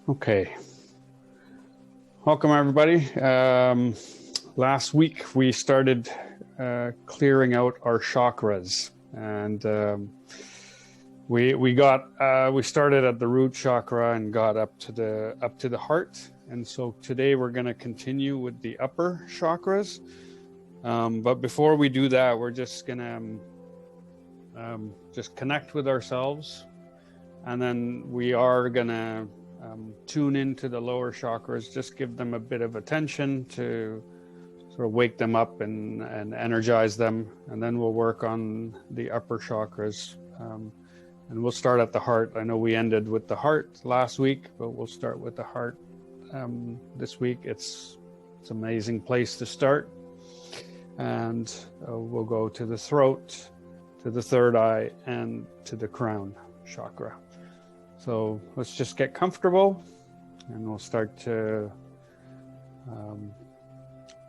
Okay, welcome everybody. Last week we started clearing out our chakras, and we started at the root chakra and got up to the heart. And so today we're going to continue with the upper chakras. But before we do that, we're just going to just connect with ourselves, and then we are going to tune into the lower chakras, just give them a bit of attention to sort of wake them up and energize them. And then we'll work on the upper chakras. And we'll start at the heart. I know we ended with the heart last week, but we'll start with the heart this week. It's an amazing place to start. And we'll go to the throat, to the third eye, and to the crown chakra. So let's just get comfortable, and we'll start to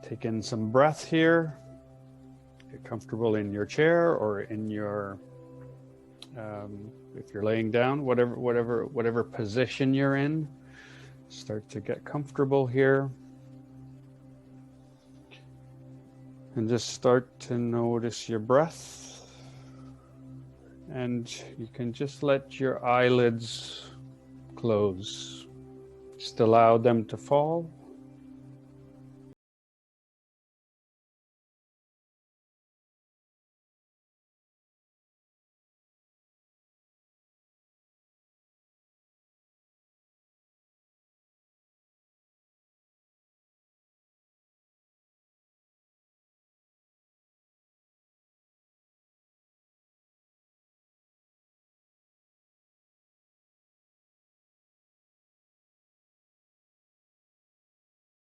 take in some breath here. Get comfortable in your chair or in your, if you're laying down, whatever position you're in. Start to get comfortable here. And just start to notice your breath. And you can just let your eyelids close. Just allow them to fall.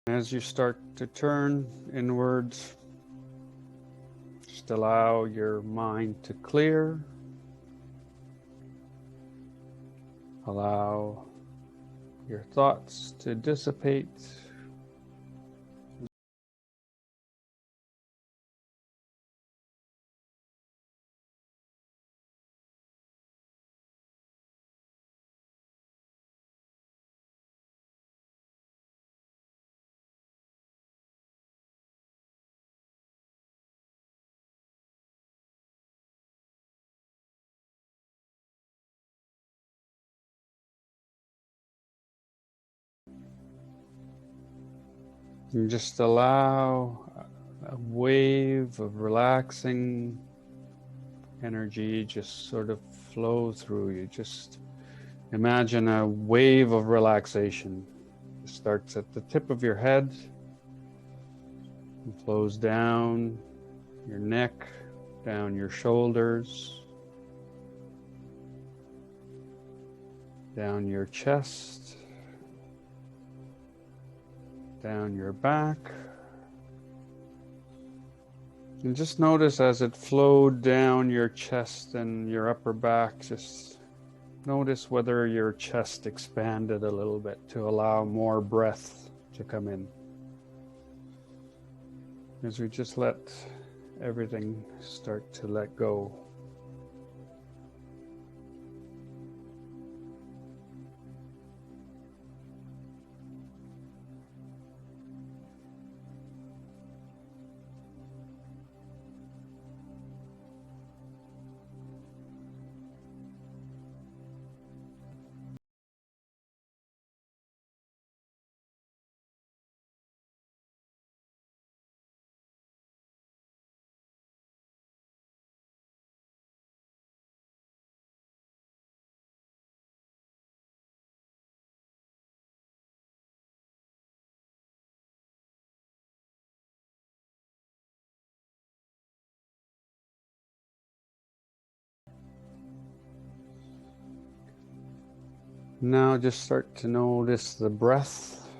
As you start to turn inwards, just allow your mind to clear. Allow your thoughts to dissipate. And just allow a wave of relaxing energy just sort of flow through you. Just imagine a wave of relaxation. It starts at the tip of your head and flows down your neck, down your shoulders, down your chest, down your back. And just notice as it flowed down your chest and your upper back, just notice whether your chest expanded a little bit to allow more breath to come in. As we just let everything start to let go. Now just start to notice the breath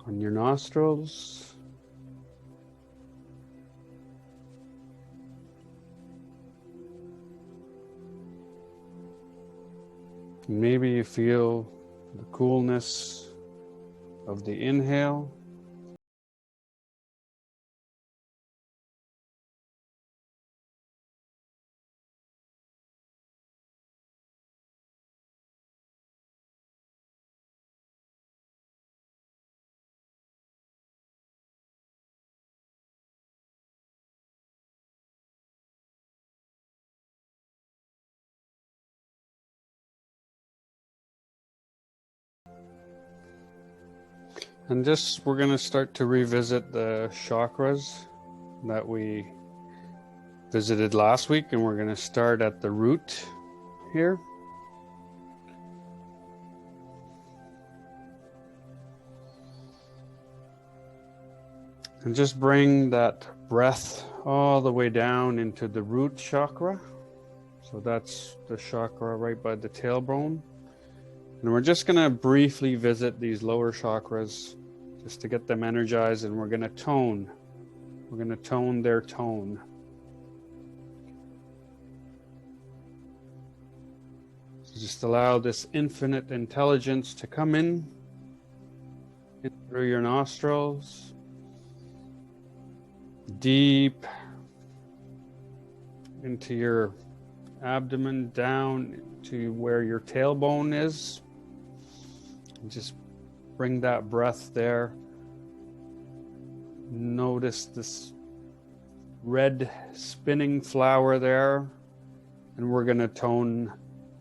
on your nostrils. Maybe you feel the coolness of the inhale. And just we're going to start to revisit the chakras that we visited last week, and we're going to start at the root here. And just bring that breath all the way down into the root chakra. So that's the chakra right by the tailbone. And we're just going to briefly visit these lower chakras just to get them energized, and we're going to tone. We're going to tone their tone. So just allow this infinite intelligence to come in through your nostrils, deep into your abdomen, down to where your tailbone is. And just bring that breath there. Notice this red spinning flower there, and we're going to tone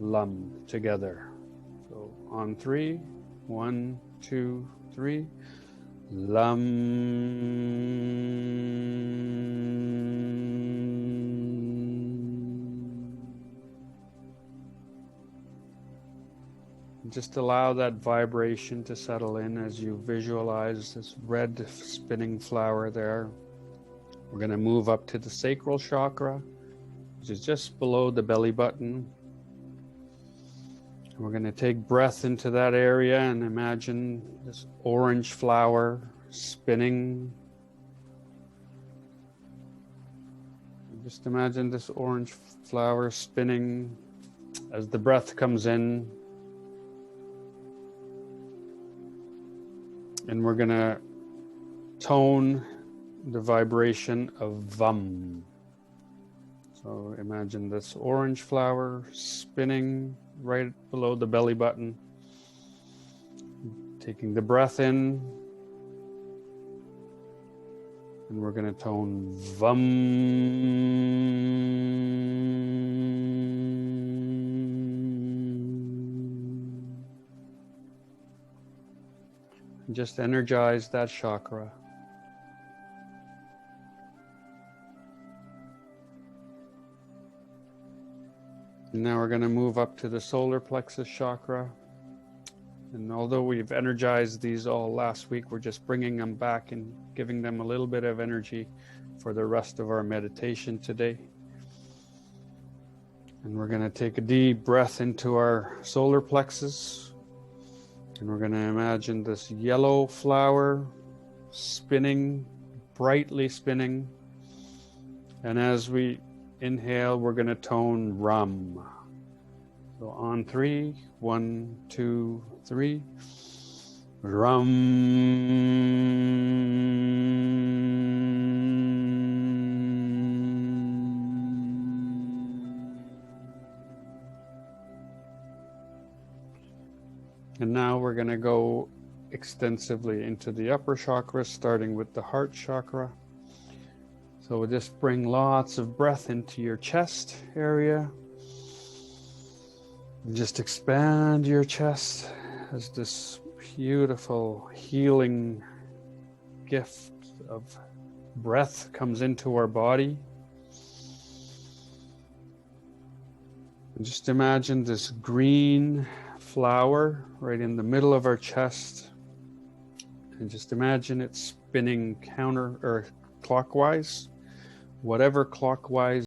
Lam together. So on 3, 1, 2, 3. Just allow that vibration to settle in as you visualize this red spinning flower there. We're going to move up to the sacral chakra, which is just below the belly button. We're going to take breath into that area and imagine this orange flower spinning. Just imagine this orange flower spinning as the breath comes in. And we're going to tone the vibration of Vam. So imagine this orange flower spinning right below the belly button. Taking the breath in. And we're going to tone Vam. Just energize that chakra. And now we're going to move up to the solar plexus chakra. And although we've energized these all last week, we're just bringing them back and giving them a little bit of energy for the rest of our meditation today. And we're going to take a deep breath into our solar plexus. And we're going to imagine this yellow flower spinning, brightly spinning. And as we inhale, we're going to tone Ram. So on 3, 1, 2, 3. Ram. And now we're going to go extensively into the upper chakras, starting with the heart chakra. So we'll just bring lots of breath into your chest area. And just expand your chest as this beautiful healing gift of breath comes into our body. And just imagine this green flower right in the middle of our chest, and just imagine it spinning counter or clockwise, whatever clockwise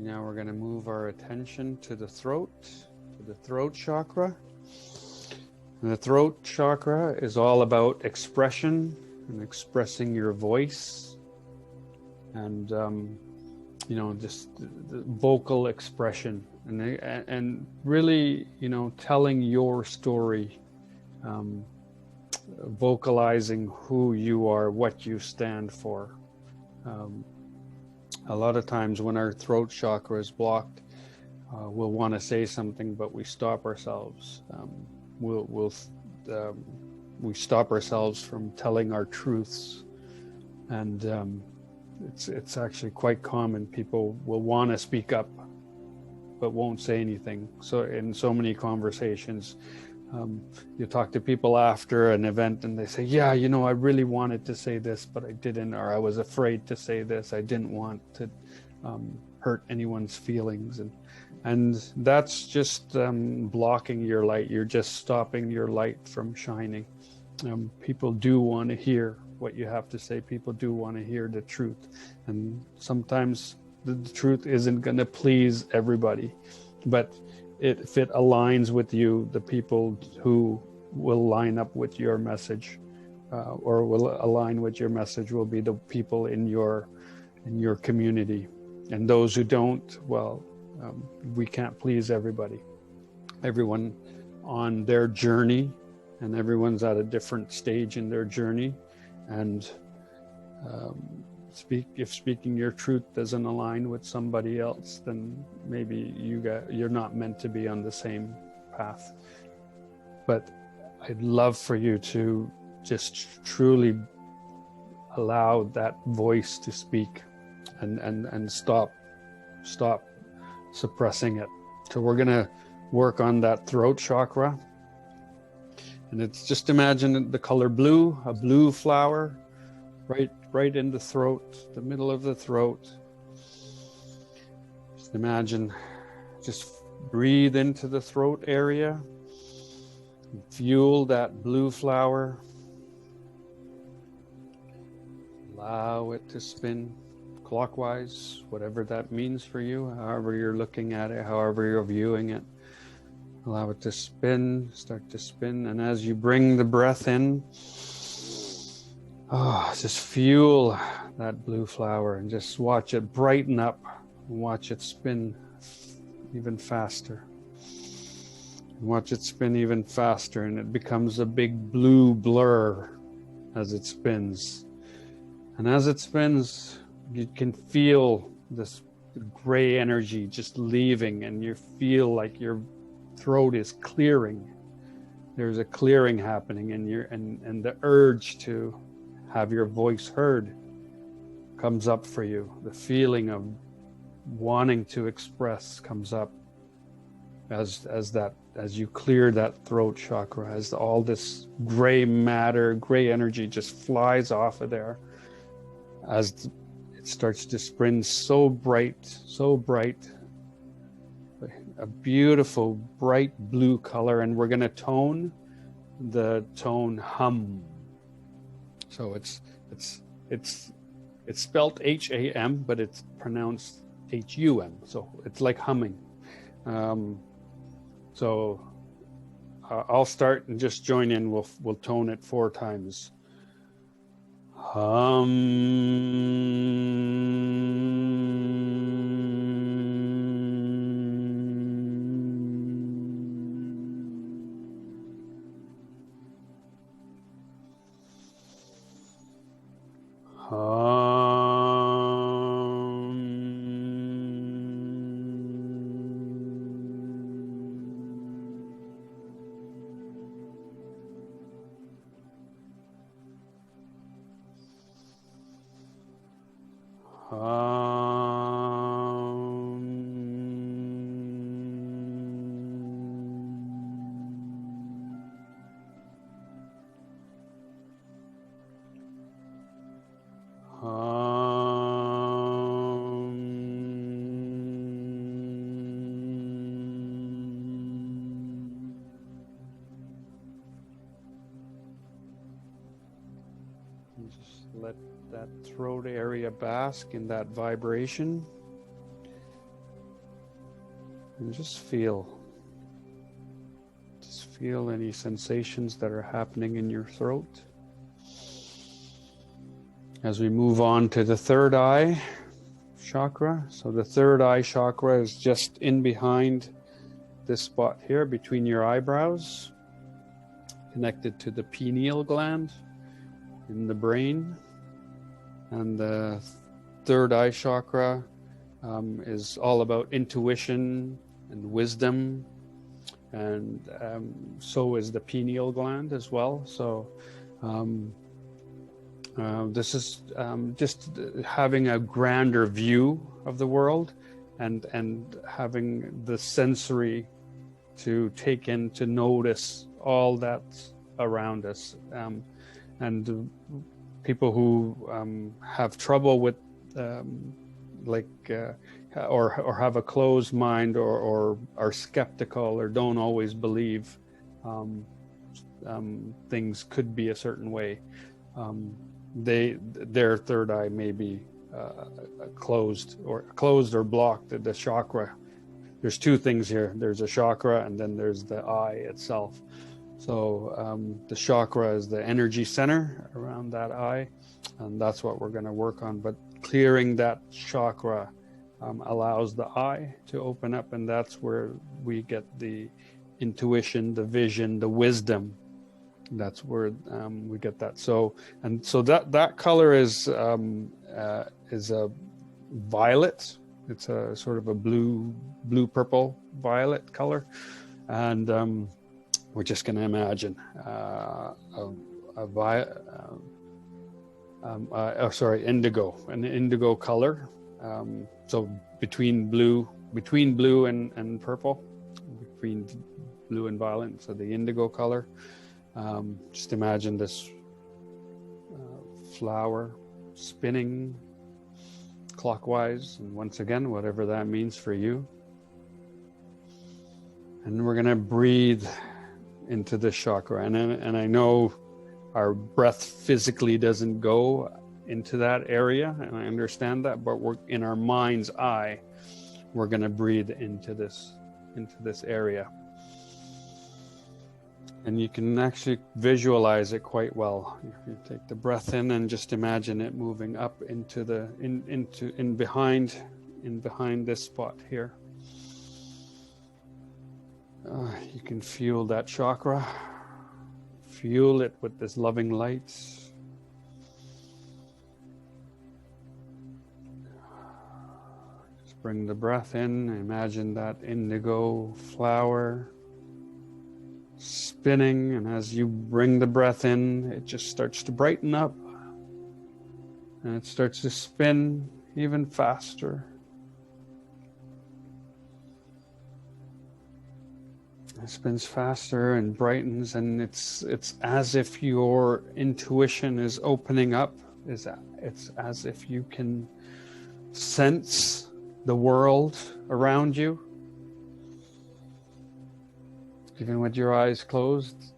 Now we're going to move our attention to the throat chakra. And the throat chakra is all about expression and expressing your voice, and just the vocal expression, and really, telling your story, vocalizing who you are, what you stand for. A lot of times when our throat chakra is blocked, we'll want to say something, but we stop ourselves. We stop ourselves from telling our truths, and it's actually quite common. People will want to speak up, but won't say anything. So in so many conversations, you talk to people after an event and they say, yeah, I really wanted to say this, but I didn't, or I was afraid to say this. I didn't want to hurt anyone's feelings. And that's just blocking your light. You're just stopping your light from shining. People do want to hear what you have to say. People do want to hear the truth. And sometimes the truth isn't going to please everybody. But if it aligns with you, the people who will line up with your message or will align with your message will be the people in your community. And those who don't, well, we can't please everybody. Everyone on their journey, and everyone's at a different stage in their journey. And if speaking your truth doesn't align with somebody else, then maybe you're not meant to be on the same path. But I'd love for you to just truly allow that voice to speak, and stop suppressing it. So we're going to work on that throat chakra, and it's just imagine the color blue, a blue flower right in the throat, the middle of the throat. Just imagine, just breathe into the throat area, fuel that blue flower, allow it to spin clockwise, whatever that means for you, however you're looking at it, however you're viewing it. Allow it to spin, start to spin. And as you bring the breath in, just fuel that blue flower and just watch it brighten up, and watch it spin even faster. Watch it spin even faster, and it becomes a big blue blur as it spins. And as it spins, you can feel this gray energy just leaving, and you feel like your throat is clearing. There's a clearing happening, and the urge to have your voice heard comes up for you. The feeling of wanting to express comes up as you clear that throat chakra, as all this gray matter, gray energy just flies off of there, as it starts to spin so bright, a beautiful bright blue color. And we're going to tone the tone hum. So it's spelled H-A-M, but it's pronounced H-U-M. So it's like humming. So I'll start and just join in. We'll tone it 4 times. Just let that throat area bask in that vibration. And just feel any sensations that are happening in your throat. As we move on to the third eye chakra. So the third eye chakra is just in behind this spot here between your eyebrows, connected to the pineal gland in the brain. And the third eye chakra is all about intuition and wisdom, and so is the pineal gland as well. So this is just having a grander view of the world, and having the sensory to take in, to notice all that's around us. And people who have trouble with or have a closed mind, or are skeptical, or don't always believe things could be a certain way, their third eye may be closed or blocked. The chakra, there's two things here. There's a chakra, and then there's the eye itself. So the chakra is the energy center around that eye, and that's what we're going to work on. But clearing that chakra allows the eye to open up, and that's where we get the intuition, the vision, the wisdom. That's where we get that. So that color is a violet. It's a sort of a blue purple violet color, and we're just going to imagine indigo, an indigo color. So between blue and purple, between blue and violet, so the indigo color. Just imagine this flower spinning clockwise, and once again, whatever that means for you. And we're going to breathe into this chakra. And I know our breath physically doesn't go into that area, and I understand that, but we're in our mind's eye, we're going to breathe into this area. And you can actually visualize it quite well. If you take the breath in and just imagine it moving up into behind this spot here. You can feel that chakra. Fuel it with this loving light. Just bring the breath in. Imagine that indigo flower spinning, and as you bring the breath in, it just starts to brighten up, and it starts to spin even faster. It spins faster and brightens, and it's as if your intuition is opening up. It's as if you can sense the world around you. Even with your eyes closed,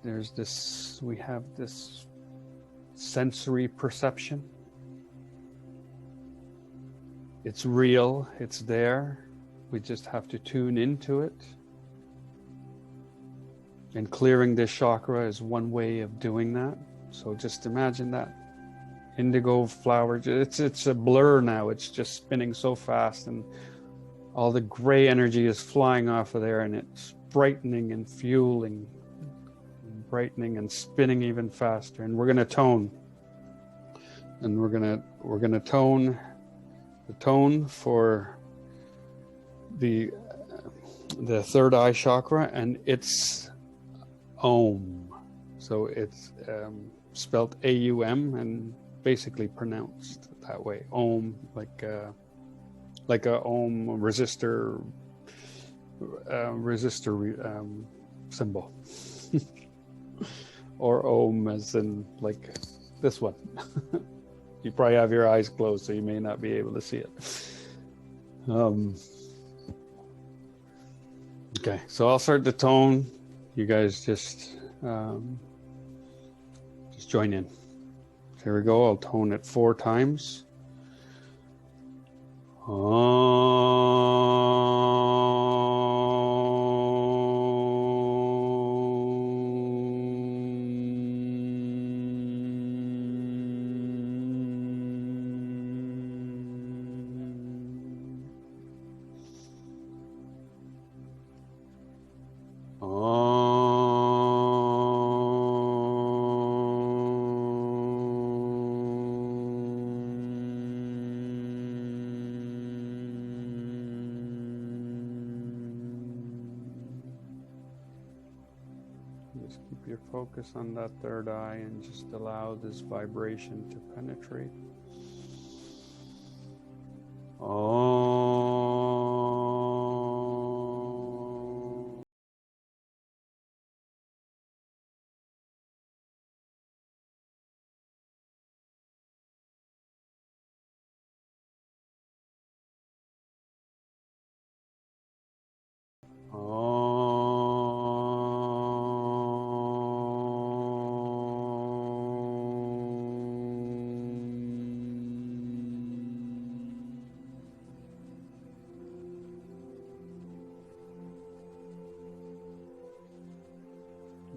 we have this sensory perception. It's real, it's there. We just have to tune into it. And clearing this chakra is one way of doing that. So just imagine that indigo flower. It's a blur now. It's just spinning so fast, and all the gray energy is flying off of there, and it's brightening and fueling, brightening and spinning even faster. And we're going to tone, and we're going to tone the tone for the third eye chakra, and it's Om. So it's spelled AUM and basically pronounced that way. Om, like a Om resistor symbol. Or Om as in like this one. You probably have your eyes closed, so you may not be able to see it. Okay, so I'll start the tone. You guys just join in. Here we go. I'll tone it 4 times. Om. your focus on that third eye and just allow this vibration to penetrate.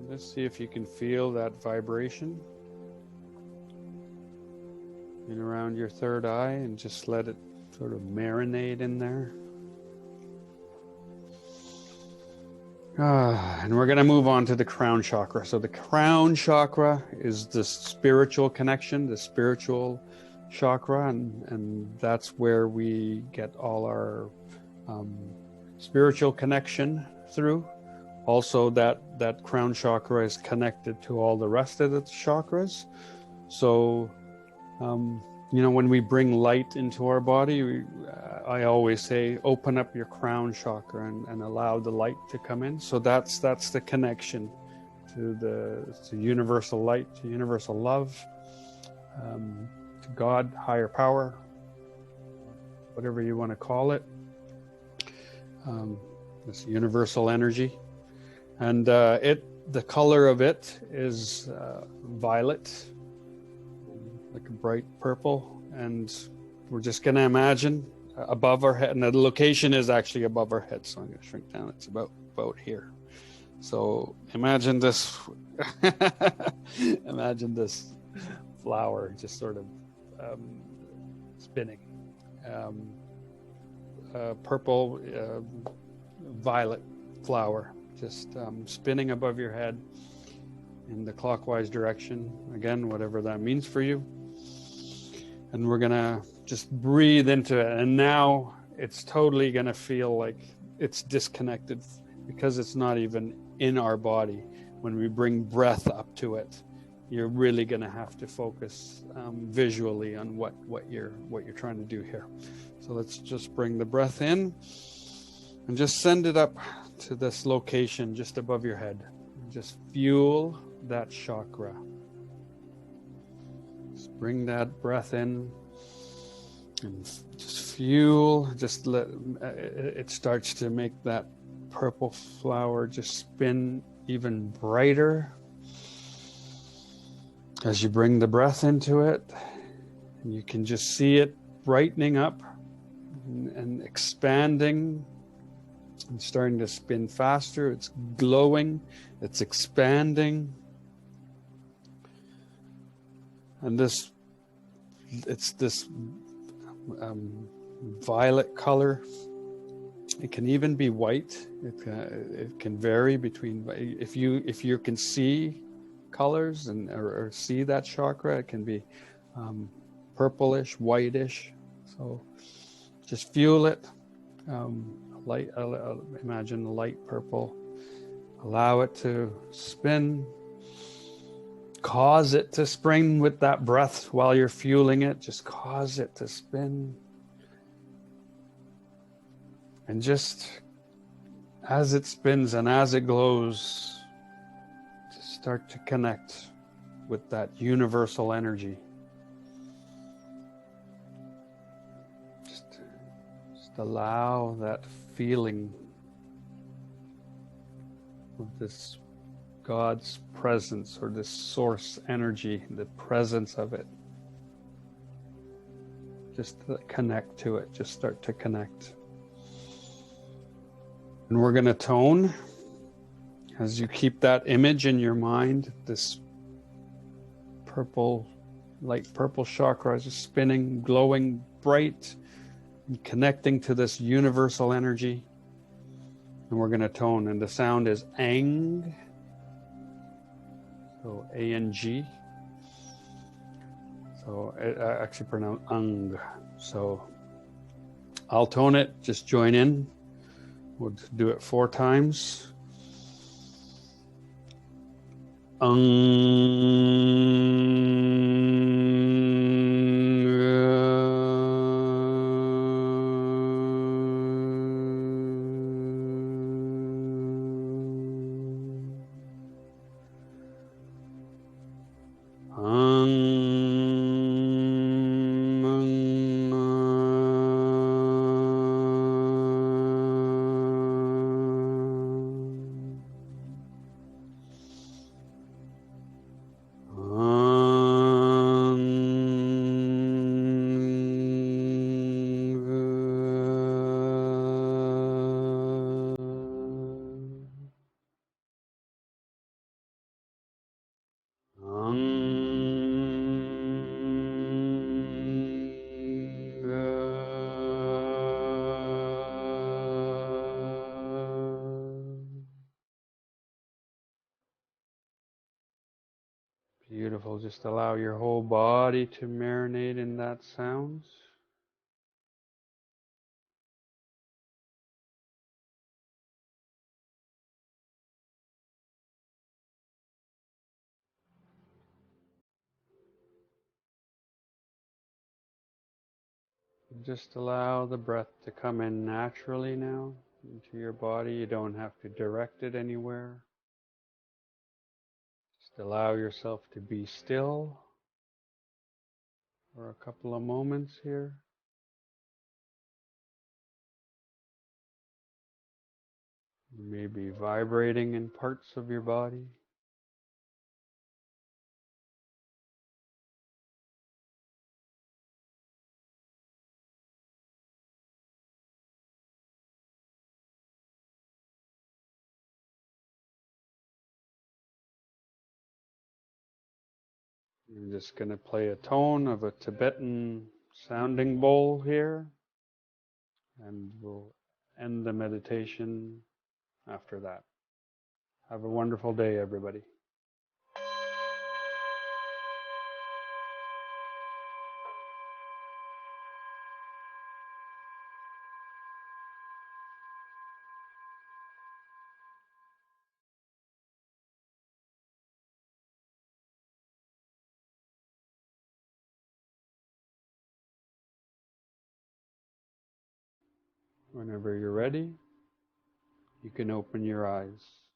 Let's see if you can feel that vibration in around your third eye, and just let it sort of marinate in there. And we're going to move on to the crown chakra. So the crown chakra is the spiritual connection, the spiritual chakra, and that's where we get all our spiritual connection through. Also, that crown chakra is connected to all the rest of the chakras. So, when we bring light into our body, I always say, open up your crown chakra and allow the light to come in. So that's the connection to universal light, to universal love, to God, higher power, whatever you want to call it. This universal energy. And the color of it is violet, like a bright purple. And we're just going to imagine above our head, and the location is actually above our head. So I'm going to shrink down. It's about here. So imagine this, imagine this flower just sort of spinning, purple, violet flower. Just spinning above your head in the clockwise direction. Again, whatever that means for you. And we're going to just breathe into it. And now it's totally going to feel like it's disconnected because it's not even in our body. When we bring breath up to it, you're really going to have to focus visually on what you're trying to do here. So let's just bring the breath in and just send it up to this location just above your head. Just fuel that chakra. Just bring that breath in and just fuel. Just let it starts to make that purple flower just spin even brighter as you bring the breath into it. And you can just see it brightening up and expanding. It's starting to spin faster. It's glowing. It's expanding. And it's this violet color. It can even be white. It can vary between. If you can see colors or see that chakra, it can be purplish, whitish. So just fuel it. Light, imagine light purple. Allow it to spin. Cause it to spring with that breath while you're fueling it. Just cause it to spin. And just as it spins and as it glows, just start to connect with that universal energy. Just allow that feeling of this God's presence or this source energy, the presence of it. Just connect to it. Just start to connect. And we're going to tone as you keep that image in your mind, this purple, light purple chakra just spinning, glowing bright, and connecting to this universal energy. And we're going to tone, and the sound is ang. So A-N-G. So I actually pronounce ang. So I'll tone it, just join in. We'll do it 4 times. Beautiful. Just allow your whole body to marinate in that sound. Just allow the breath to come in naturally now into your body. You don't have to direct it anywhere. Just allow yourself to be still for a couple of moments here. You may be vibrating in parts of your body. I'm just going to play a tone of a Tibetan sounding bowl here, and we'll end the meditation after that. Have a wonderful day, everybody. Whenever you're ready, you can open your eyes.